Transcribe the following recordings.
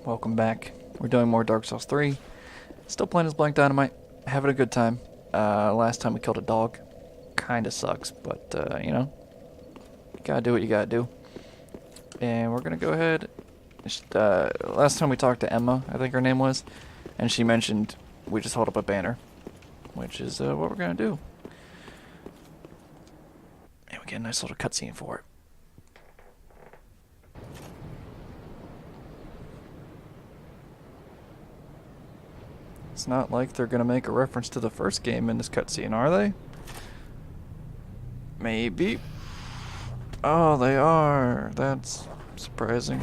Welcome back. We're doing more Dark Souls 3. Still playing as Black Dynamite. Having a good time. Last time we killed a dog. Kinda sucks, but, you know. You gotta do what you gotta do. And we're gonna go ahead. Last time we talked to Emma, I think her name was, and she mentioned we just hold up a banner, which is what we're gonna do. And we get a nice little cutscene for it. It's not like they're gonna make a reference to the first game in this cutscene, are they? Maybe. Oh, they are. That's surprising.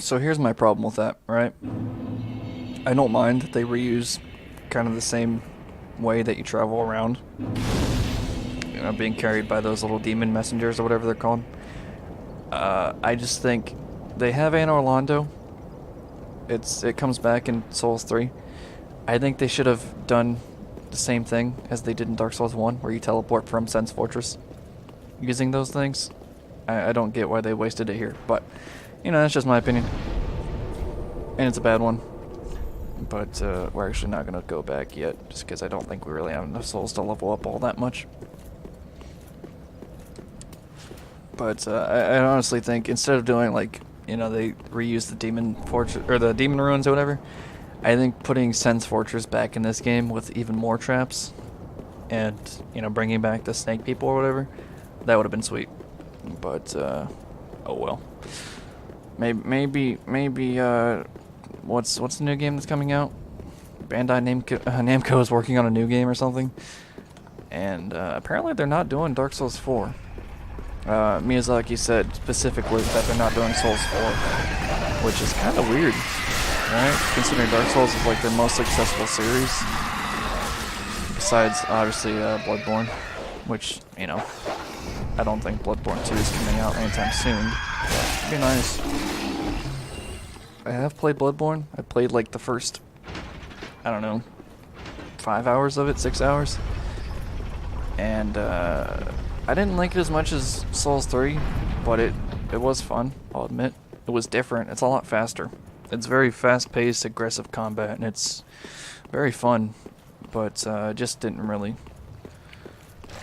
So here's my problem with that, right? I don't mind that they reuse kind of the same way that you travel around. You know, being carried by those little demon messengers or whatever they're called. I just think they have Anne Orlando. It comes back in Souls 3. I think they should have done the same thing as they did in Dark Souls 1, where you teleport from Sense Fortress using those things. I don't get why they wasted it here, but you know, that's just my opinion. And it's a bad one. But we're actually not going to go back yet, just because I don't think we really have enough souls to level up all that much. But I honestly think instead of doing, like, you know, they reuse the demon fortress, or the demon ruins or whatever, I think putting Sense Fortress back in this game with even more traps, and, you know, bringing back the snake people or whatever, that would have been sweet. But, oh well. Maybe, what's the new game that's coming out? Bandai Namco is working on a new game or something. And, apparently they're not doing Dark Souls 4. Miyazaki said specifically that they're not doing Souls 4. Which is kind of weird, right? Considering Dark Souls is like their most successful series. Besides, obviously, Bloodborne. Which, you know, I don't think Bloodborne 2 is coming out anytime soon. It'd be nice. I have played Bloodborne. I played like the first, I don't know, 5 hours of it, 6 hours. And I didn't like it as much as Souls 3, but it was fun, I'll admit. It was different. It's a lot faster. It's very fast-paced, aggressive combat, and it's very fun. But it just didn't really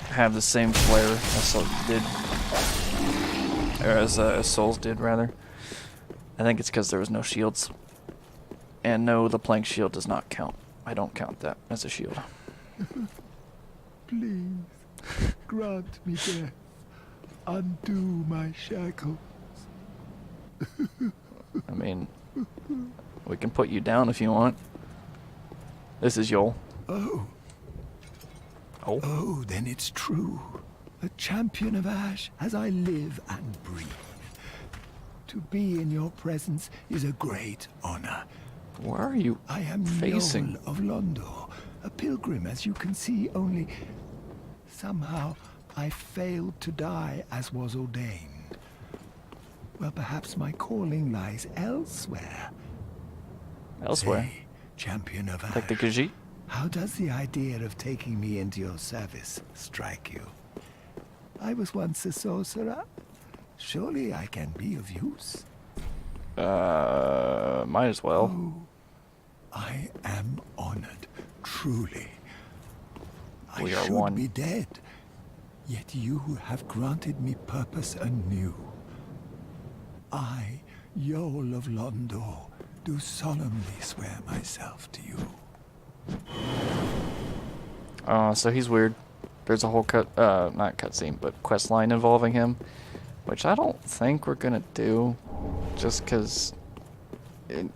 have the same flair as Souls did. Or as Souls did, rather. I think it's because there was no shields. And no, the plank shield does not count. I don't count that as a shield. Please, grant me death. Undo my shackles. I mean, we can put you down if you want. This is Yol. Oh. Oh? Oh, then it's true. A champion of Ash as I live and breathe. To be in your presence is a great honor. Where are you I am facing? Noel of Londo, a pilgrim, as you can see, only somehow I failed to die as was ordained. Well, perhaps my calling lies elsewhere. Elsewhere? Say, champion of Ash, Like the Khajiit? how does the idea of taking me into your service strike you? I was once a sorcerer. Surely I can be of use. Might as well. Oh, I am honored, truly. We I are should one. be dead, yet you have granted me purpose anew. I, Yol of Londo, do solemnly swear myself to you. So he's weird. There's a whole not cutscene, but quest line involving him, which I don't think we're gonna do, just because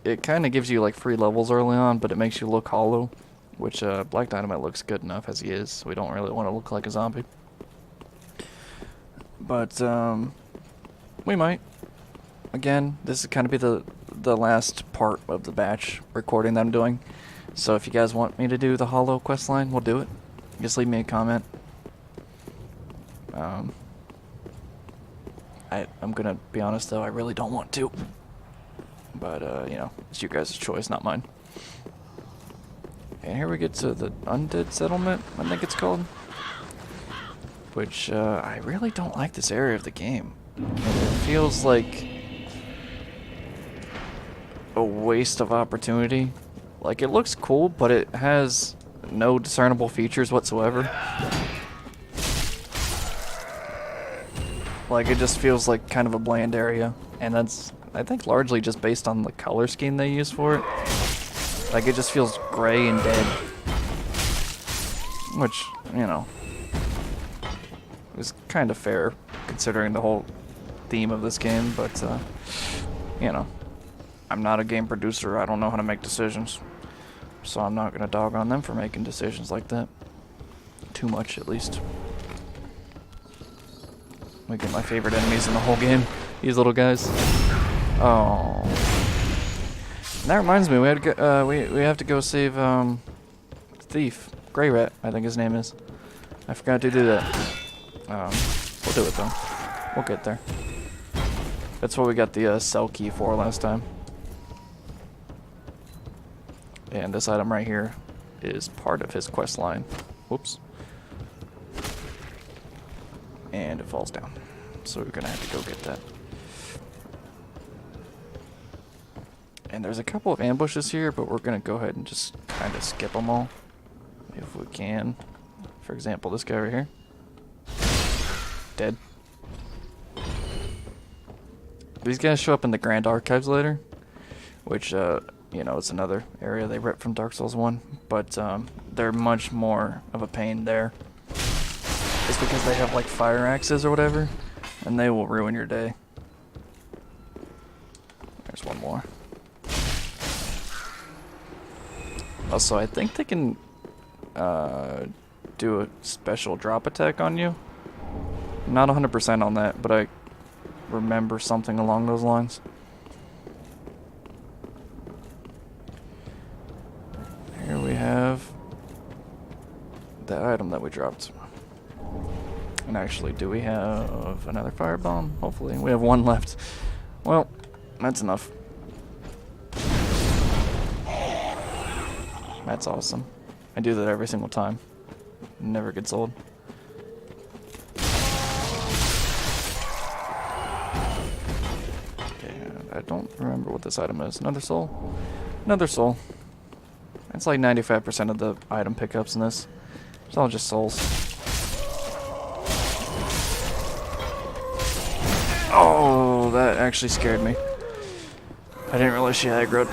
it kind of gives you like free levels early on, but it makes you look hollow, which Black Dynamite looks good enough as he is, so we don't really want to look like a zombie. But we might. Again, this is kind of be the last part of the batch recording that I'm doing. So if you guys want me to do the Hollow quest line, we'll do it. Just leave me a comment. I'm gonna be honest though, I really don't want to. But, you know, it's you guys' choice, not mine. And here we get to the Undead Settlement, I think it's called. Which, I really don't like this area of the game. It feels like a waste of opportunity. Like, it looks cool, but it has no discernible features whatsoever. Like, it just feels like kind of a bland area. And that's, I think, largely just based on the color scheme they use for it. Like, it just feels gray and dead. Which, you know, is kind of fair, considering the whole theme of this game, but, you know, I'm not a game producer, I don't know how to make decisions. So I'm not gonna dog on them for making decisions like that. Too much, at least. We get my favorite enemies in the whole game. These little guys. Oh. And that reminds me, we had to go, we have to go save Thief, Grey Rat, I think his name is. I forgot to do that. We'll do it though. We'll get there. That's what we got the cell key for last time. And this item right here is part of his quest line. Whoops. And it falls down. So we're gonna have to go get that. And there's a couple of ambushes here, but we're gonna go ahead and just kind of skip them all. If we can. For example, this guy right here. Dead. These guys show up in the Grand Archives later. Which, you know, it's another area they ripped from Dark Souls 1. But they're much more of a pain there. It's because they have like fire axes or whatever, and they will ruin your day. There's one more. Also, I think they can do a special drop attack on you. I'm not 100% on that, but I remember something along those lines. Here we have the item that we dropped. And actually, do we have another firebomb? Hopefully. We have one left. Well, that's enough. That's awesome. I do that every single time. Never gets old. Okay, I don't remember what this item is. Another soul? Another soul. It's like 95% of the item pickups in this. It's all just souls. Oh, that actually scared me. I didn't realize she aggroed.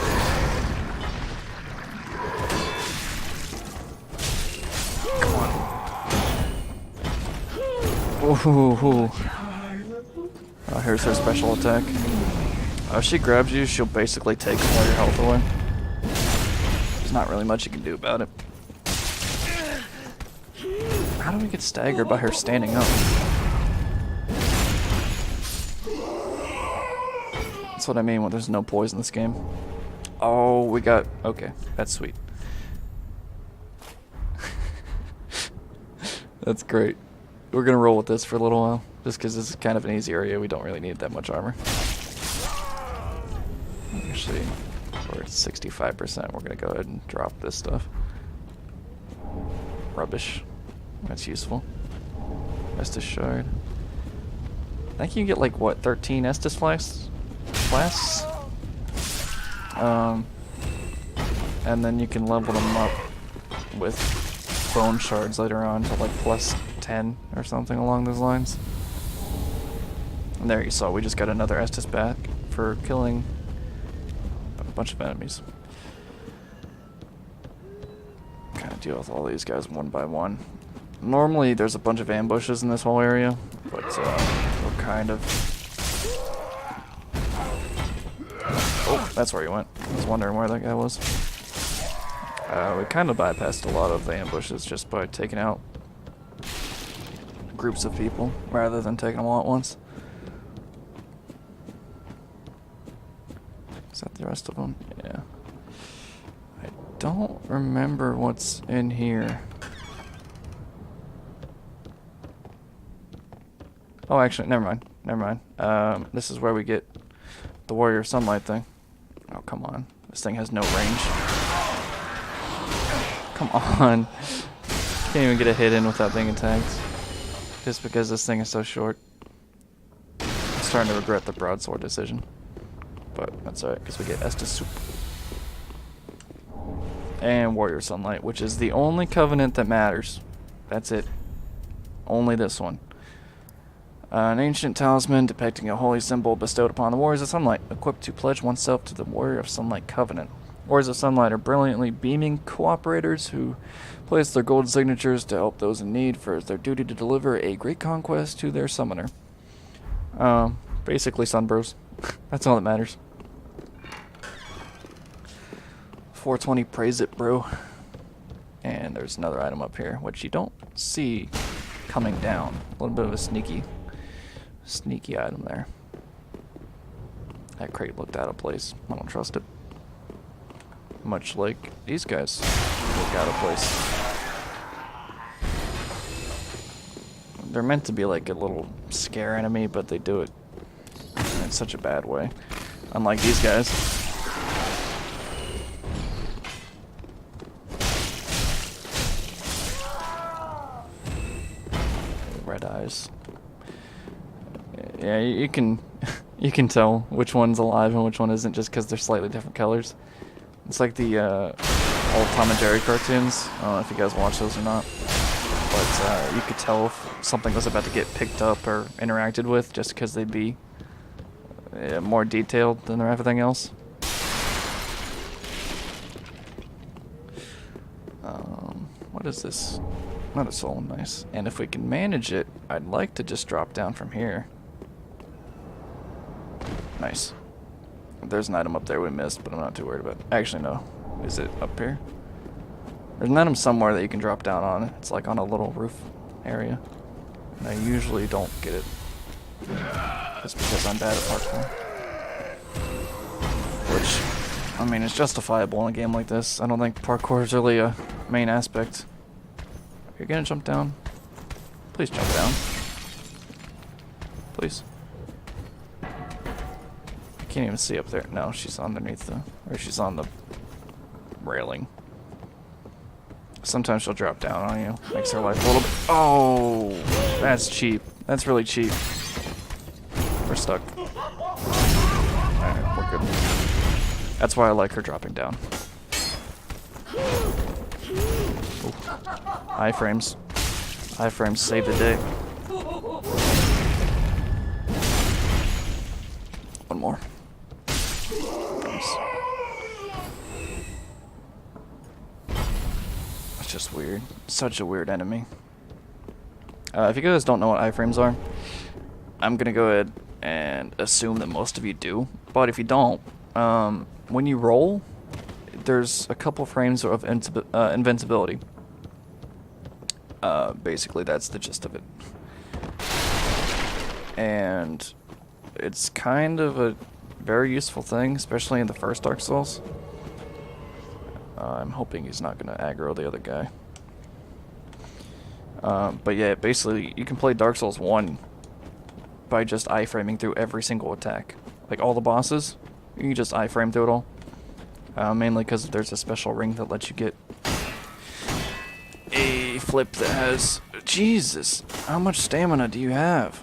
Come on. Ooh. Oh, here's her special attack. If she grabs you, she'll basically take all your health away. There's not really much you can do about it. How do we get staggered by her standing up? That's what I mean when there's no poison in this game. Oh, we got... Okay, that's sweet. That's great. We're gonna roll with this for a little while. Just because this is kind of an easy area, we don't really need that much armor. Actually, we're at 65%. We're gonna go ahead and drop this stuff. Rubbish. That's useful. Estus Shard. I think you can get like, what, 13 Estus Flasks? And then you can level them up with bone shards later on to like plus 10 or something along those lines. And there you saw, we just got another Estus back for killing a bunch of enemies. Kind of deal with all these guys one by one. Normally there's a bunch of ambushes in this whole area, but we're kind of... Oh, that's where he went. I was wondering where that guy was. We kind of bypassed a lot of the ambushes just by taking out groups of people rather than taking them all at once. Is that the rest of them? Yeah. I don't remember what's in here. Oh, actually, never mind. Never mind. This is where we get the Warrior of Sunlight thing. Oh, come on. This thing has no range. Come on. Can't even get a hit in without being attacked. Just because this thing is so short. I'm starting to regret the broadsword decision. But that's alright, because we get Estus Soup. And Warrior Sunlight, which is the only covenant that matters. That's it. Only this one. An ancient talisman depicting a holy symbol bestowed upon the Warriors of Sunlight, equipped to pledge oneself to the Warrior of Sunlight covenant. Warriors of Sunlight are brilliantly beaming cooperators who place their gold signatures to help those in need, for it's their duty to deliver a great conquest to their summoner. Basically Sunbros. That's all that matters. 420, praise it, bro. And there's another item up here, which you don't see coming down. A little bit of a sneaky item there. That crate looked out of place. I don't trust it. Much like these guys look out of place. They're meant to be like a little scare enemy, but they do it in such a bad way. Unlike these guys. Red eyes. Yeah, you can you can tell which one's alive and which one isn't just because they're slightly different colors. It's like the old Tom and Jerry cartoons. I don't know if you guys watch those or not. But you could tell if something was about to get picked up or interacted with just because they'd be more detailed than everything else. What is this? Another soul, nice. And if we can manage it, I'd like to just drop down from here. Nice. There's an item up there we missed, but I'm not too worried about it. Actually, no. Is it up here? There's an item somewhere that you can drop down on. It's like on a little roof area. And I usually don't get it. Just because I'm bad at parkour. Which, I mean, is justifiable in a game like this. I don't think parkour is really a main aspect. Are you gonna jump down? Please jump down. Please. I can't even see up there. No, she's underneath the... Or she's on the railing. Sometimes she'll drop down on you. Makes her life a little bit... Oh! That's cheap. That's really cheap. We're stuck. Alright, we're good. That's why I like her dropping down. Ooh. Iframes. Iframes save the day. One more. Nice. It's just weird. Such a weird enemy. If you guys don't know what iframes are, I'm gonna go ahead and assume that most of you do. But if you don't, when you roll, there's a couple frames of invincibility. Basically, that's the gist of it. And it's kind of a very useful thing, especially in the first Dark Souls. I'm hoping he's not going to aggro the other guy. But yeah, basically, you can play Dark Souls 1 by just iframing through every single attack. Like all the bosses, you can just iframe through it all. Mainly because there's a special ring that lets you get a flip that has... Jesus, how much stamina do you have?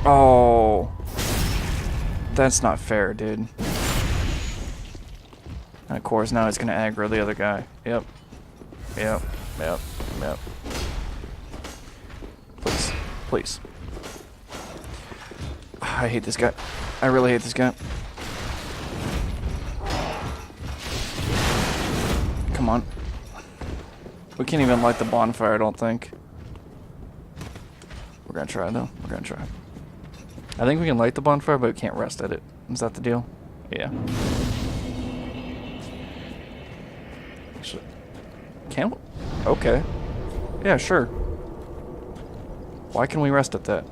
Oh, that's not fair, dude. And of course, now he's gonna aggro the other guy. Yep. Yep. Yep. Yep. Please. Please. I hate this guy. I really hate this guy. Come on. We can't even light the bonfire, I don't think. We're gonna try, though. We're gonna try. I think we can light the bonfire, but we can't rest at it. Is that the deal? Yeah. Actually, can we? Okay. Yeah, sure. Why can we rest at that?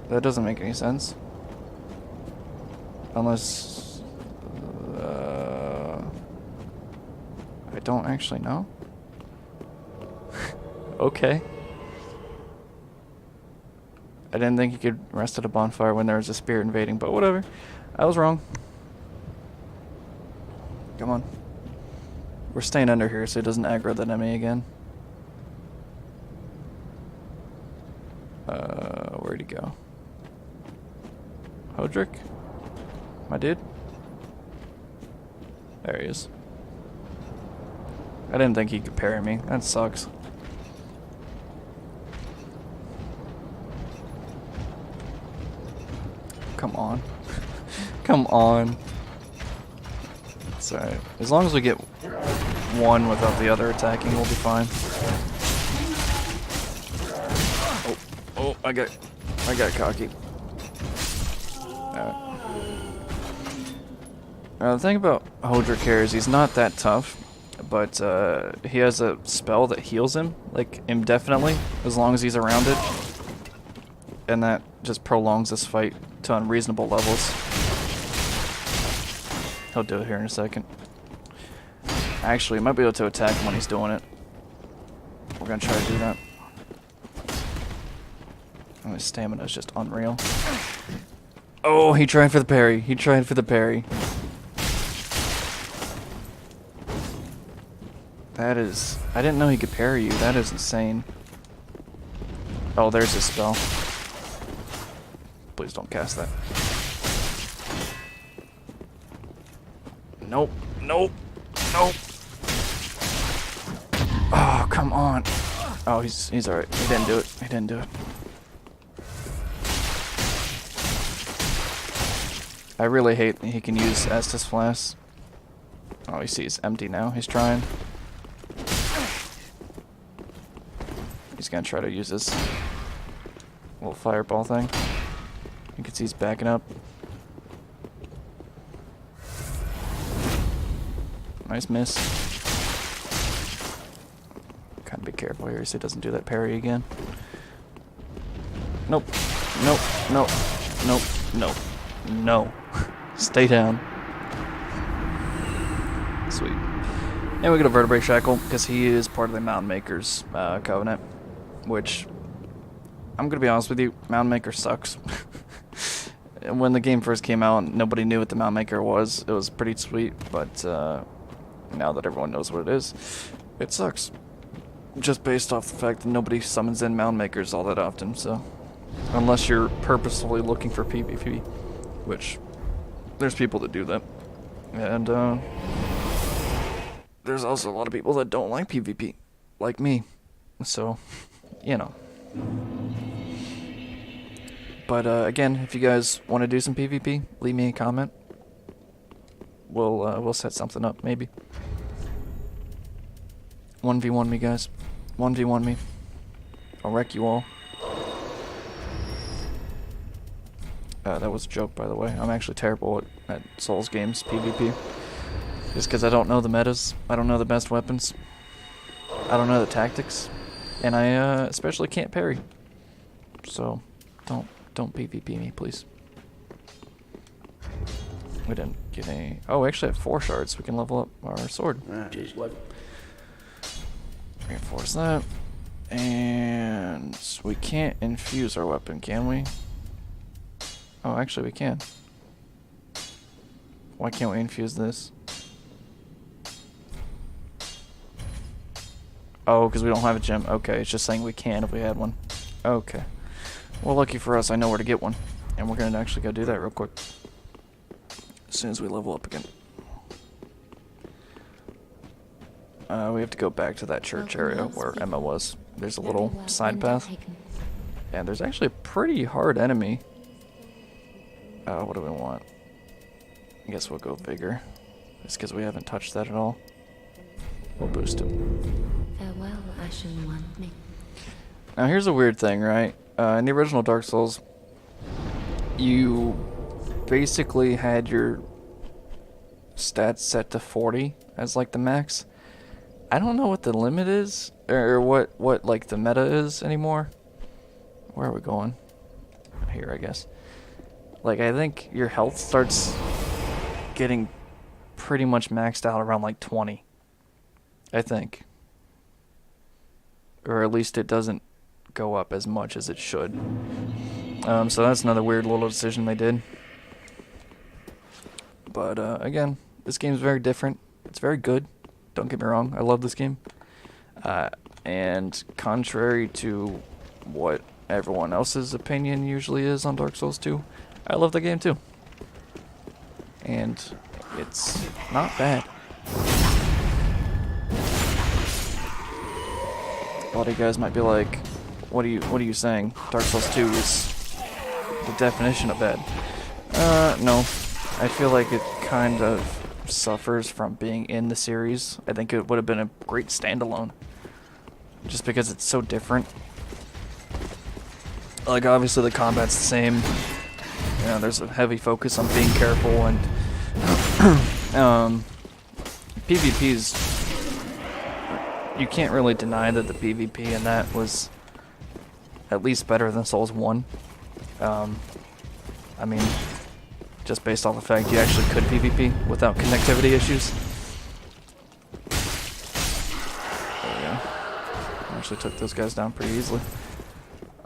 That doesn't make any sense. Unless... don't actually know. Okay. I didn't think you could rest at a bonfire when there was a spirit invading, but whatever. I was wrong. Come on. We're staying under here so it doesn't aggro that enemy again. Where'd he go? Hodrick? My dude? There he is. I didn't think he could parry me. That sucks. Come on. Come on. It's alright. As long as we get one without the other attacking, we'll be fine. Oh, I got cocky. The thing about Hodrick here is he's not that tough, but he has a spell that heals him, like, indefinitely, as long as he's around it. And that just prolongs this fight to unreasonable levels. He'll do it here in a second. Actually, might be able to attack him when he's doing it. We're gonna try to do that. Oh, his stamina is just unreal. Oh, he tried for the parry. He tried for the parry. That is... I didn't know he could parry you. That is insane. Oh, there's his spell. Please don't cast that. Nope. Nope. Nope. Oh, come on. Oh, he's alright. He didn't do it. He didn't do it. I really hate he can use Estus Flask. Oh, you see it's empty now. He's trying. He's gonna try to use this little fireball thing. You can see he's backing up. Nice miss. Gotta be careful here so he doesn't do that parry again. Nope. Nope. Nope. Nope. Nope. No. Stay down. Sweet. And we get a Vertebrae Shackle, because he is part of the Mountain Maker's covenant. Which, I'm going to be honest with you, Mountain Maker sucks. When the game first came out, nobody knew what the Mountain Maker was. It was pretty sweet, but now that everyone knows what it is, it sucks. Just based off the fact that nobody summons in Mountain Makers all that often, so... Unless you're purposefully looking for PvP. Which, there's people that do that. And, there's also a lot of people that don't like PvP. Like me. So, you know. But, again, if you guys want to do some PvP, leave me a comment. We'll set something up, maybe. 1v1 me, guys. 1v1 me. I'll wreck you all. That was a joke, by the way. I'm actually terrible at Souls games, PvP. Just because I don't know the metas. I don't know the best weapons. I don't know the tactics. And I especially can't parry. So, don't PvP me, please. We didn't get any... Oh, we actually have 4 shards. We can level up our sword. Reinforce that. And we can't infuse our weapon, can we? Oh, actually we can. Why can't we infuse this? Oh, because we don't have a gem. Okay, it's just saying we can if we had one. Okay. Well, lucky for us, I know where to get one. And we're going to actually go do that real quick. As soon as we level up again. We have to go back to that church area where Emma was. There's a little side path. And there's actually a pretty hard enemy. What do we want? I guess we'll go Vigor. Just because we haven't touched that at all. We'll boost it. Farewell, Ashen One. Now here's a weird thing, right? In the original Dark Souls, you basically had your stats set to 40 as like the max. I don't know what the limit is, or what like the meta is anymore. Where are we going? Here, I guess. Like, I think your health starts getting pretty much maxed out around like 20. I think. Or at least it doesn't go up as much as it should. So that's another weird little decision they did. But again, this game's very different. It's very good. Don't get me wrong. I love this game. And contrary to what everyone else's opinion usually is on Dark Souls 2, I love the game too. And it's not bad. A lot of you guys might be like, what are you saying? Dark Souls 2 is the definition of bad. No. I feel like it kind of suffers from being in the series. I think it would have been a great standalone. Just because it's so different. Like, obviously the combat's the same. You know, there's a heavy focus on being careful, and PvP's... You can't really deny that the PvP in that was at least better than Souls 1. I mean, just based off the fact you actually could PvP without connectivity issues. There we go. I actually took those guys down pretty easily.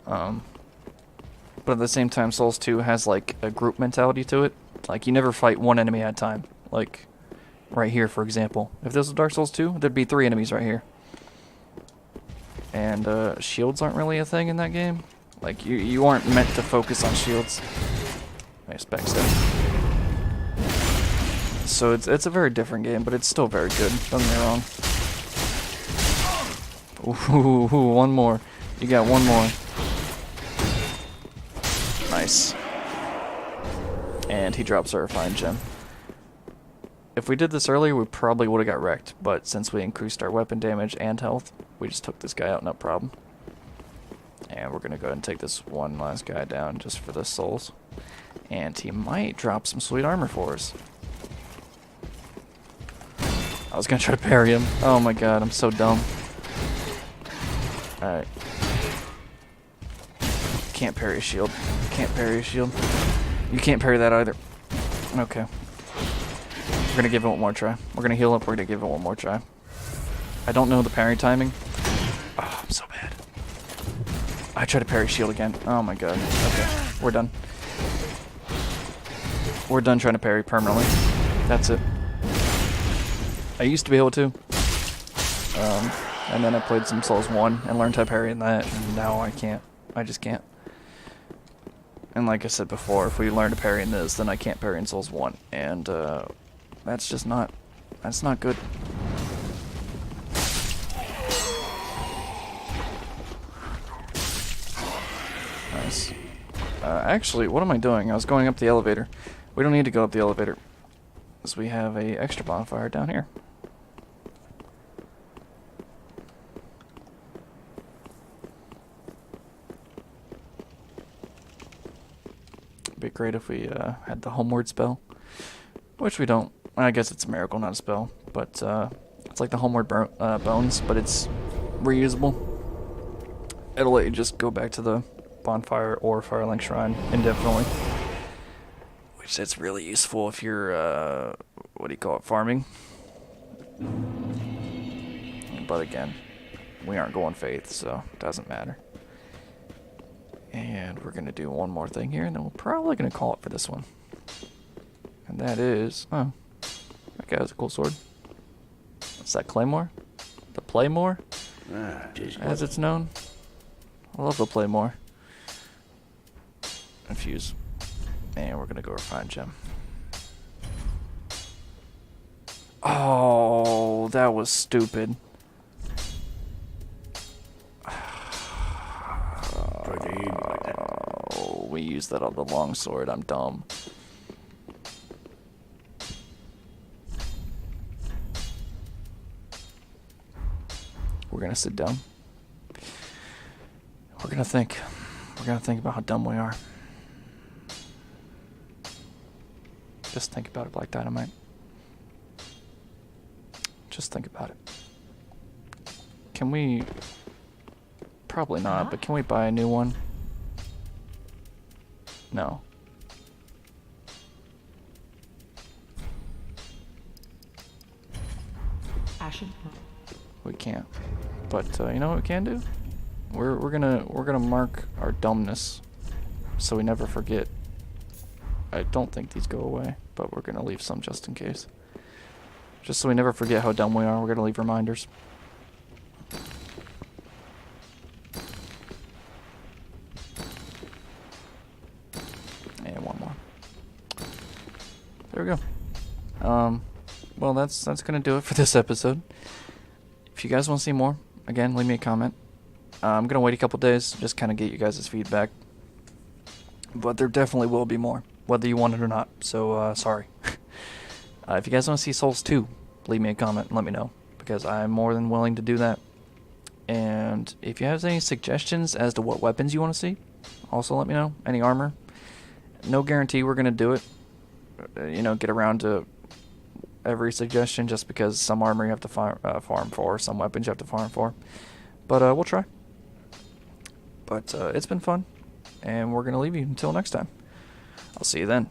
But at the same time, Souls 2 has like a group mentality to it. Like, you never fight one enemy at a time. Like, right here, for example. If this was Dark Souls 2, there'd be 3 enemies right here. And shields aren't really a thing in that game. Like, you aren't meant to focus on shields. Nice backstab. So it's a very different game, but it's still very good. Don't get me wrong. Ooh, one more. You got one more. Nice. And he drops our refined gem. If we did this earlier, we probably would have got wrecked, but since we increased our weapon damage and health, we just took this guy out, no problem. And we're going to go ahead and take this one last guy down just for the souls. And he might drop some sweet armor for us. I was going to try to parry him. Oh my god, I'm so dumb. Alright. Can't parry a shield. Can't parry a shield. You can't parry that either. Okay. We're going to give it one more try. We're going to heal up. We're going to give it one more try. I don't know the parry timing. Oh, I'm so bad. I tried to parry shield again. Oh my god. Okay. We're done. We're done trying to parry permanently. That's it. I used to be able to. And then I played some Souls 1 and learned how to parry in that, and now I can't. I just can't. And like I said before, if we learn to parry in this, then I can't parry in Souls 1. And that's just not... That's not good. Nice. Actually, what am I doing? I was going up the elevator. We don't need to go up the elevator, because we have a extra bonfire down here. It'd be great if we had the homeward spell, which we don't. I guess it's a miracle, not a spell, but it's like the homeward bones, but it's reusable. It'll let you just go back to the bonfire or Firelink Shrine indefinitely, which it's really useful if you're what do you call it, farming. But again, we aren't going faith, so it doesn't matter. And we're gonna do one more thing here, and then we're probably gonna call it for this one. And that is, oh, that guy has a cool sword. What's that, Claymore? The Playmore, as it's known. I love the Playmore. Infuse. And we're gonna go refine gem. Oh, that was stupid. Oh, we used that on the long sword. I'm dumb. We're gonna sit down. We're gonna think. We're gonna think about how dumb we are. Just think about it, Black Dynamite. Just think about it. Can we... Probably not, but can we buy a new one? No. Ashen. We can't. But you know what we can do? We're gonna mark our dumbness, so we never forget. I don't think these go away, but we're gonna leave some just in case. Just so we never forget how dumb we are, we're gonna leave reminders. And one more. There we go. Well, that's gonna do it for this episode. If you guys want to see more, again, leave me a comment. I'm gonna wait a couple days, just kind of get you guys' feedback. But there definitely will be more, whether you want it or not. So sorry. If you guys want to see Souls 2, leave me a comment and let me know, because I'm more than willing to do that. And if you have any suggestions as to what weapons you want to see, also let me know. Any armor. No guarantee we're gonna do it. You know, get around to every suggestion, just because some armor you have to farm for, some weapons you have to farm for. But we'll try. But it's been fun, and we're gonna leave you until next time. I'll see you then.